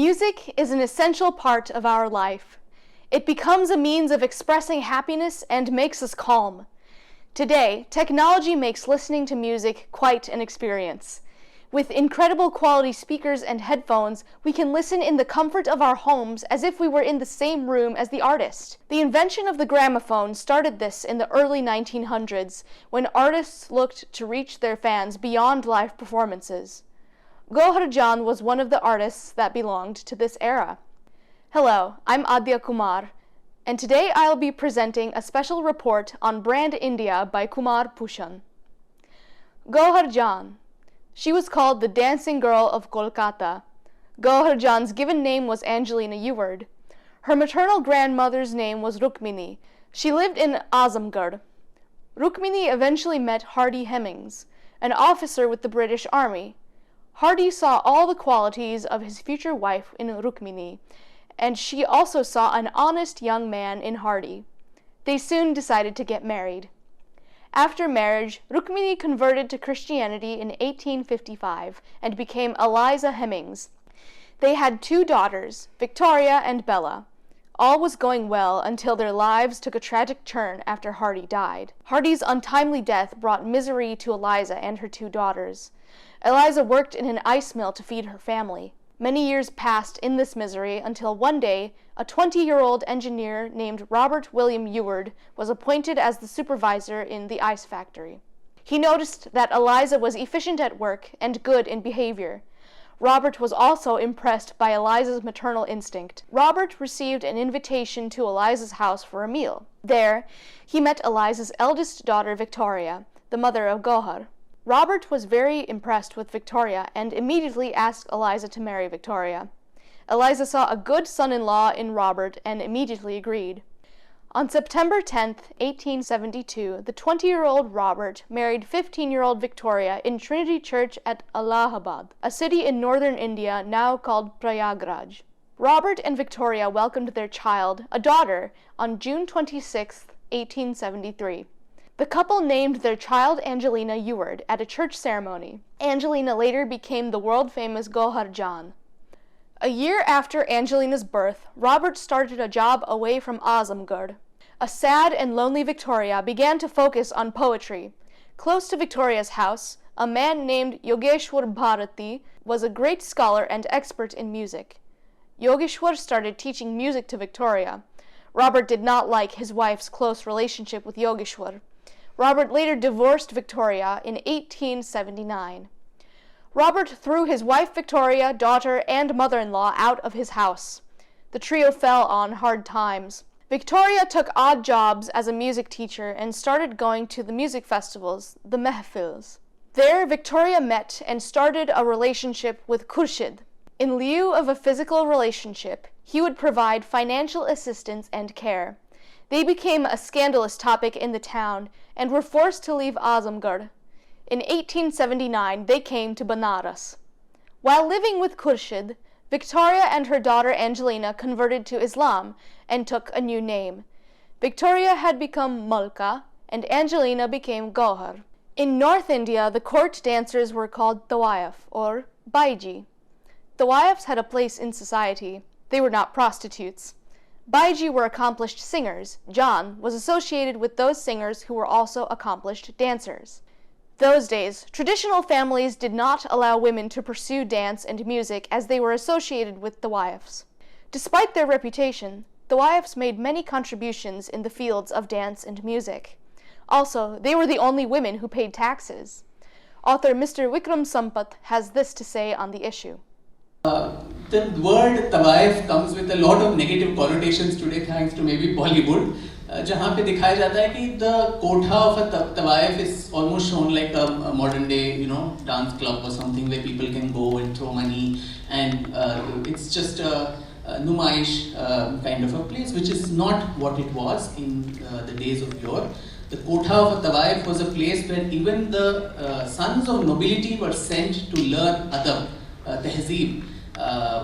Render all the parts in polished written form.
Music is an essential part of our life. It becomes a means of expressing happiness and makes us calm. Today, technology makes listening to music quite an experience. With incredible quality speakers and headphones, we can listen in the comfort of our homes as if we were in the same room as the artist. The invention of the gramophone started this in the early 1900s, when artists looked to reach their fans beyond live performances. Gauhar Jaan was one of the artists that belonged to this era. Hello, I'm Adya Kumar, and today I'll be presenting a special report on Brand India by Kumar Bhushan. Gauhar Jaan. She was called the Dancing Girl of Kolkata. Gauhar Jaan's given name was Angelina Eward. Her maternal grandmother's name was Rukmini. She lived in Azamgarh. Rukmini eventually met Hardy Hemmings, an officer with the British Army. Hardy saw all the qualities of his future wife in Rukmini, and she also saw an honest young man in Hardy. They soon decided to get married. After marriage, Rukmini converted to Christianity in 1855 and became Eliza Hemmings. They had 2 daughters, Victoria and Bella. All was going well until their lives took a tragic turn after Hardy died. Hardy's untimely death brought misery to Eliza and her 2 daughters. Eliza worked in an ice mill to feed her family. Many years passed in this misery until one day, a 20-year-old engineer named Robert William Eward was appointed as the supervisor in the ice factory. He noticed that Eliza was efficient at work and good in behavior. Robert was also impressed by Eliza's maternal instinct. Robert received an invitation to Eliza's house for a meal. There, he met Eliza's eldest daughter, Victoria, the mother of Gauhar. Robert was very impressed with Victoria and immediately asked Eliza to marry Victoria. Eliza saw a good son-in-law in Robert and immediately agreed. On September 10, 1872, the 20-year-old Robert married 15-year-old Victoria in Trinity Church at Allahabad, a city in northern India now called Prayagraj. Robert and Victoria welcomed their child, a daughter, on June 26, 1873. The couple named their child Angelina Eward at a church ceremony. Angelina later became the world-famous Gauhar Jaan. A year after Angelina's birth, Robert started a job away from Azamgarh. A sad and lonely Victoria began to focus on poetry. Close to Victoria's house, a man named Yogeshwar Bharati was a great scholar and expert in music. Yogeshwar started teaching music to Victoria. Robert did not like his wife's close relationship with Yogeshwar. Robert later divorced Victoria in 1879. Robert threw his wife Victoria, daughter, and mother-in-law out of his house. The trio fell on hard times. Victoria took odd jobs as a music teacher and started going to the music festivals, the mehfils. There, Victoria met and started a relationship with Khurshid. In lieu of a physical relationship, he would provide financial assistance and care. They became a scandalous topic in the town and were forced to leave Azamgarh. In 1879, they came to Banaras. While living with Khurshid, Victoria and her daughter Angelina converted to Islam and took a new name. Victoria had become Malka, and Angelina became Gauhar. In North India, the court dancers were called Tawayaf, or Baiji. Tawayafs had a place in society. They were not prostitutes. Baiji were accomplished singers. Jaan was associated with those singers who were also accomplished dancers. Those days, traditional families did not allow women to pursue dance and music as they were associated with Tawayafs. Despite their reputation, Tawayafs made many contributions in the fields of dance and music. Also, they were the only women who paid taxes. Author Mr. Vikram Sampath has this to say on the issue. The word Tawayaf comes with a lot of negative connotations today, thanks to maybe Bollywood, जहाँ पे दिखाया जाता है कि the kotha of a Tawayaf is almost shown like a modern day, dance club or something where people can go and throw money, and it's just a numaish kind of a place, which is not what it was in the days of yore. The kotha of a Tawayaf was a place where even the sons of nobility were sent to learn adab, tehzeeb,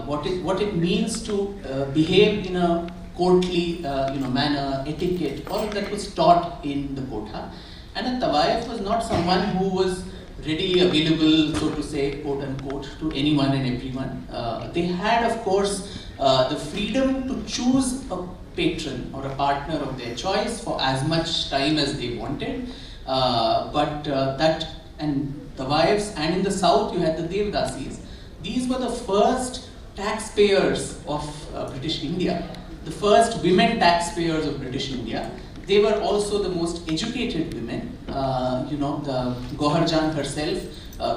what it means to behave in a courtly manner, etiquette, all of that was taught in the kotha. And a Tawayaf was not someone who was readily available, so to say, quote unquote, to anyone and everyone. They had, of course, the freedom to choose a patron or a partner of their choice for as much time as they wanted. And the wives, and in the south you had the Devdasis. These were the first taxpayers of British India, the first women taxpayers of British India. They were also the most educated women. The Gauhar Jaan herself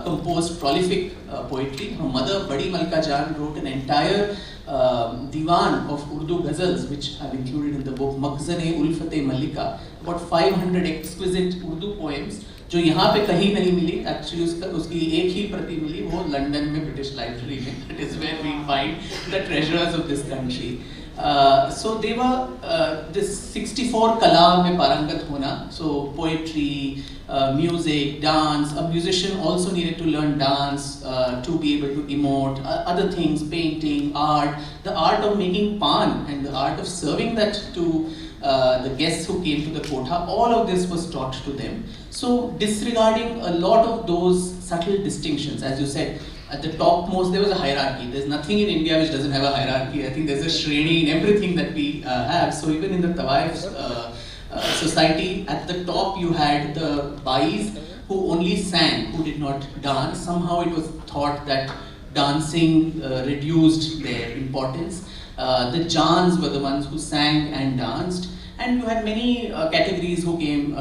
composed prolific poetry. Her mother, Badi Malka Jaan, wrote an entire diwan of Urdu ghazals, which I've included in the book, Makhzan-e-Ulfat-e Mallika, about 500 exquisite Urdu poems, जो यहाँ पे कहीं नहीं मिली. Actually उसकी एक ही प्रति मिली, वो London में ब्रिटिश लाइब्रेरी में. It is where we find the treasures of this country. So they were this 64 kala में पारंगत होना. So poetry, music, dance. A musician also needed to learn dance to be able to emote. Other things, painting, art, the art of making pan and the art of serving that to the guests who came to the kotha. All of this was taught to them. So disregarding a lot of those subtle distinctions, as you said, at the topmost there was a hierarchy. There's nothing in India which doesn't have a hierarchy. I think there's a shreni in everything that we have. So even in the Tawaif society, at the top you had the bais who only sang, who did not dance. Somehow it was thought that dancing reduced their importance. The Jaans were the ones who sang and danced. And you had many categories who came,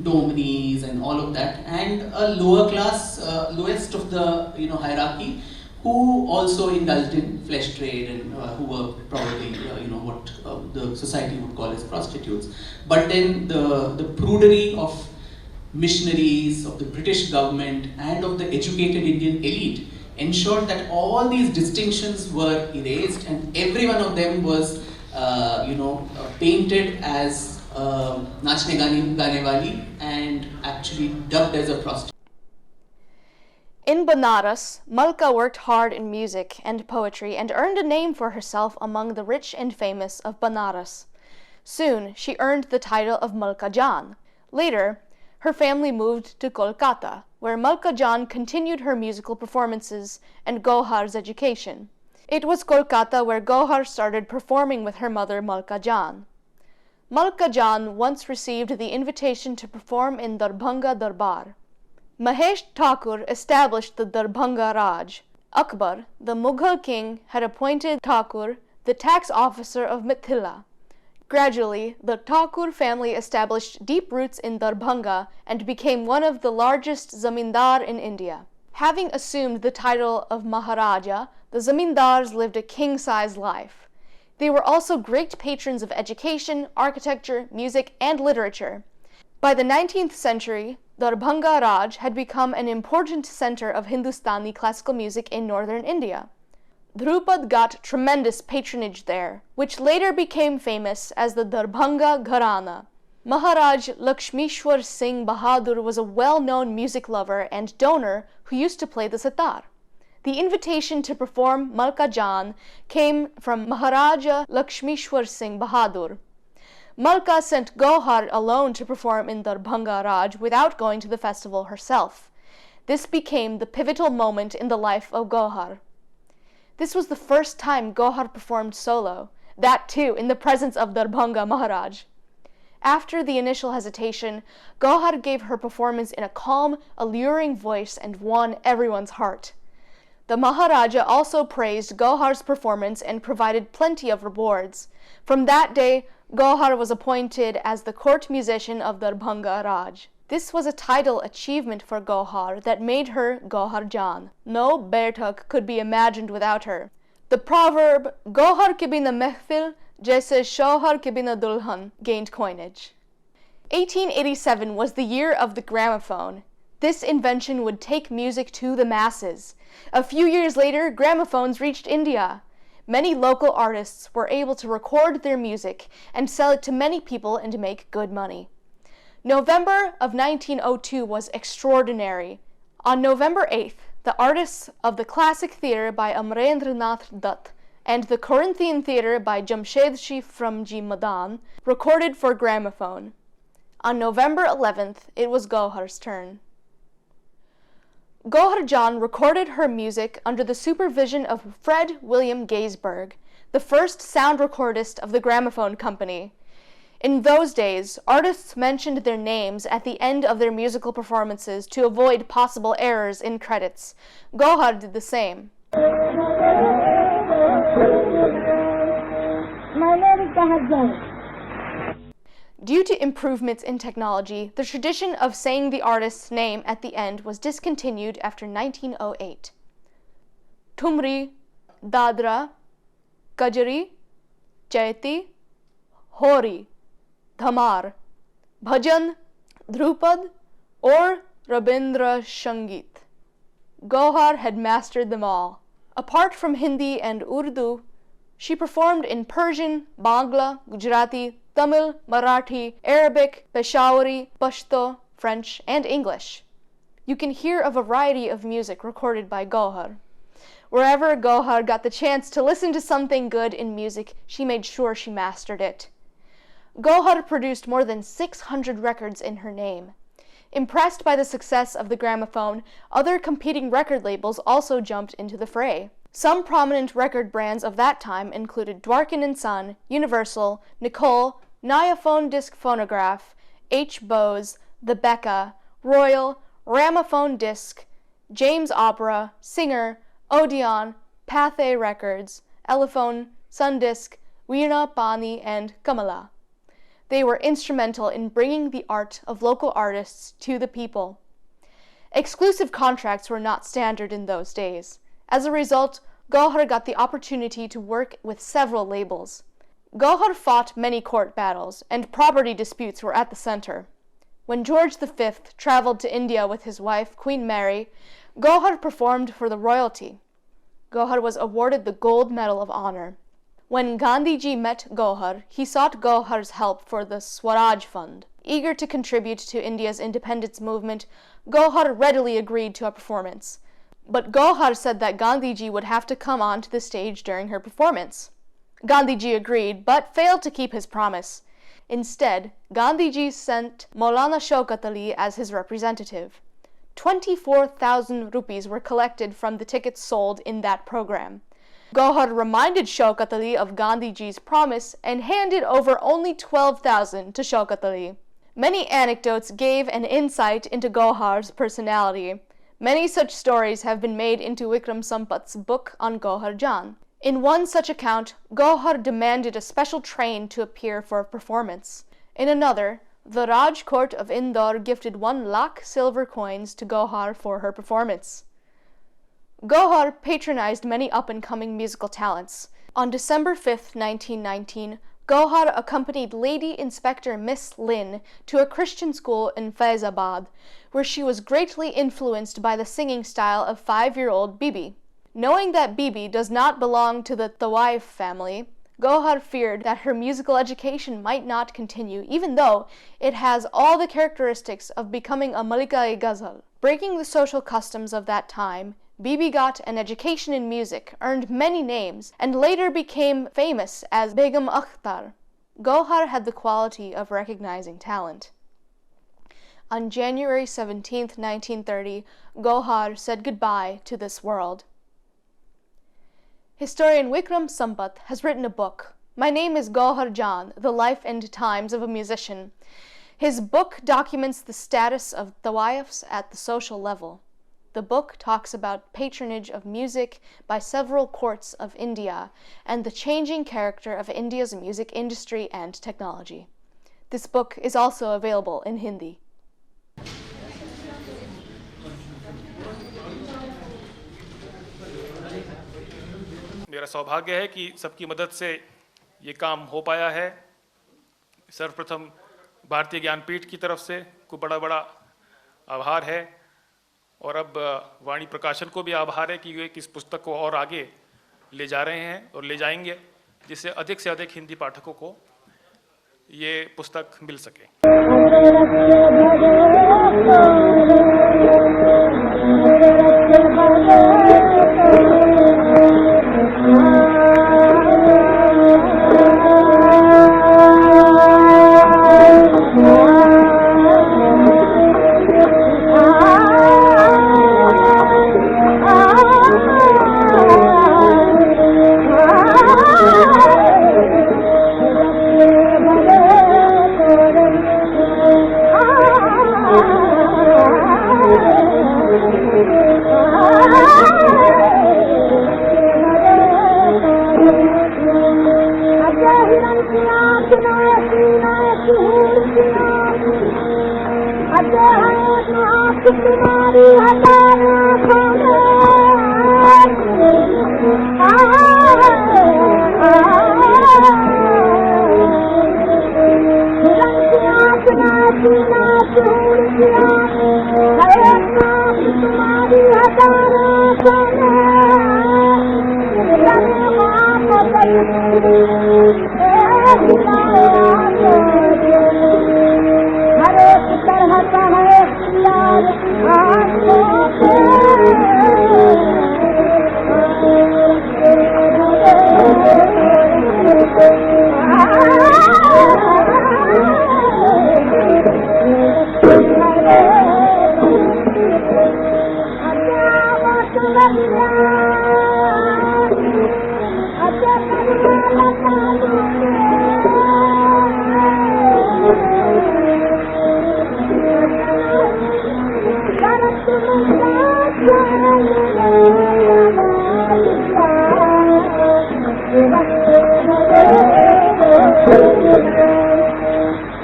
dominis and all of that, and a lower class, lowest of the hierarchy, who also indulged in flesh trade and who were probably what the society would call as prostitutes. But then the prudery of missionaries, of the British government, and of the educated Indian elite ensured that all these distinctions were erased, and every one of them was painted as नाचने गाने वाली and actually dubbed as a prostitute. In Banaras, Malka worked hard in music and poetry and earned a name for herself among the rich and famous of Banaras. Soon, she earned the title of Malka Jaan. Later, her family moved to Kolkata, where Malka Jaan continued her musical performances and Gauhar's education. It was Kolkata where Gauhar started performing with her mother Malka Jaan. Malka Jaan once received the invitation to perform in Darbhanga Darbar. Mahesh Thakur established the Darbhanga Raj. Akbar, the Mughal king, had appointed Thakur the tax officer of Mithila. Gradually, the Thakur family established deep roots in Darbhanga and became one of the largest zamindar in India. Having assumed the title of Maharaja, the zamindars lived a king-size life. They were also great patrons of education, architecture, music, and literature. By the 19th century, Darbhanga Raj had become an important center of Hindustani classical music in northern India. Dhrupad got tremendous patronage there, which later became famous as the Darbhanga Gharana. Maharaj Lakshmishwar Singh Bahadur was a well-known music lover and donor who used to play the sitar. The invitation to perform Malka Jaan came from Maharaja Lakshmishwar Singh Bahadur. Malka sent Gauhar alone to perform in Darbhanga Raj without going to the festival herself. This became the pivotal moment in the life of Gauhar. This was the first time Gauhar performed solo, that too in the presence of Darbhanga Maharaj. After the initial hesitation, Gauhar gave her performance in a calm, alluring voice and won everyone's heart. The Maharaja also praised Gauhar's performance and provided plenty of rewards. From that day, Gauhar was appointed as the court musician of Darbhanga Raj. This was a title achievement for Gauhar that made her Gauhar Jaan. No Baithak could be imagined without her. The proverb, Gauhar ke bina mehfil, jaise shauhar ke bina dulhan, gained coinage. 1887 was the year of the gramophone. This invention would take music to the masses. A few years later, gramophones reached India. Many local artists were able to record their music and sell it to many people and make good money. November of 1902 was extraordinary. On November 8th, the artists of the Classic Theatre by Amrendranath Dutt and the Corinthian Theatre by Jamshedji Framji Madan recorded for gramophone. On November 11th, it was Gauhar's turn. Gauhar Jaan recorded her music under the supervision of Fred William Gaisberg, the first sound recordist of the gramophone company. In those days, artists mentioned their names at the end of their musical performances to avoid possible errors in credits. Gauhar did the same. My name is Gauhar Jaan. Due to improvements in technology, the tradition of saying the artist's name at the end was discontinued after 1908. Thumri, Dadra, Kajari, Chaiti, Hori, Dhamar, Bhajan, Dhrupad, or Rabindra Sangeet. Gauhar had mastered them all. Apart from Hindi and Urdu, she performed in Persian, Bangla, Gujarati, Tamil, Marathi, Arabic, Peshawari, Pashto, French, and English. You can hear a variety of music recorded by Gauhar. Wherever Gauhar got the chance to listen to something good in music, she made sure she mastered it. Gauhar produced more than 600 records in her name. Impressed by the success of the gramophone, other competing record labels also jumped into the fray. Some prominent record brands of that time included Dwarkin & Son, Universal, Nicole, Niaphone Disc Phonograph, H. Bose, The Becca, Royal, Ramophone Disc, James Opera, Singer, Odeon, Pathé Records, Elephone, Sundisc, Veena Pani, and Kamala. They were instrumental in bringing the art of local artists to the people. Exclusive contracts were not standard in those days. As a result, Gauhar got the opportunity to work with several labels. Gauhar fought many court battles, and property disputes were at the center. When George V traveled to India with his wife, Queen Mary, Gauhar performed for the royalty. Gauhar was awarded the Gold Medal of Honor. When Gandhiji met Gauhar, he sought Gauhar's help for the Swaraj Fund. Eager to contribute to India's independence movement, Gauhar readily agreed to a performance. But Gauhar said that Gandhiji would have to come onto the stage during her performance. Gandhiji agreed, but failed to keep his promise. Instead, Gandhiji sent Maulana Shaukat Ali as his representative. 24,000 rupees were collected from the tickets sold in that program. Gauhar reminded Shaukat Ali of Gandhiji's promise and handed over only 12,000 to Shaukat Ali. Many anecdotes gave an insight into Gauhar's personality. Many such stories have been made into Vikram Sampat's book on Gauhar Jaan. In one such account, Gauhar demanded a special train to appear for a performance. In another, the Raj Court of Indore gifted 1 lakh silver coins to Gauhar for her performance. Gauhar patronized many up-and-coming musical talents. On December 5, 1919, Gauhar accompanied Lady Inspector Miss Lynn to a Christian school in Faizabad, where she was greatly influenced by the singing style of 5-year-old Bibi. Knowing that Bibi does not belong to the Tawaif family, Gauhar feared that her musical education might not continue, even though it has all the characteristics of becoming a Malika-e-Ghazal. Breaking the social customs of that time, Bibi got an education in music, earned many names, and later became famous as Begum Akhtar. Gauhar had the quality of recognizing talent. On January 17, 1930, Gauhar said goodbye to this world. Historian Vikram Sampath has written a book. My name is Gauhar Jaan, The Life and Times of a Musician. His book documents the status of tawaifs at the social level. The book talks about patronage of music by several courts of India and the changing character of India's music industry and technology. This book is also available in Hindi. मेरा सौभाग्य है कि सबकी मदद से ये काम हो पाया है। सर्वप्रथम भारतीय ज्ञानपीठ की तरफ से को बड़ा आभार है और अब वाणी प्रकाशन को भी आभार है कि वे इस पुस्तक को और आगे ले जा रहे हैं और ले जाएंगे, जिससे अधिक से अधिक हिंदी पाठकों को ये पुस्तक मिल सके।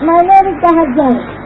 My name is Gauhar Jaan.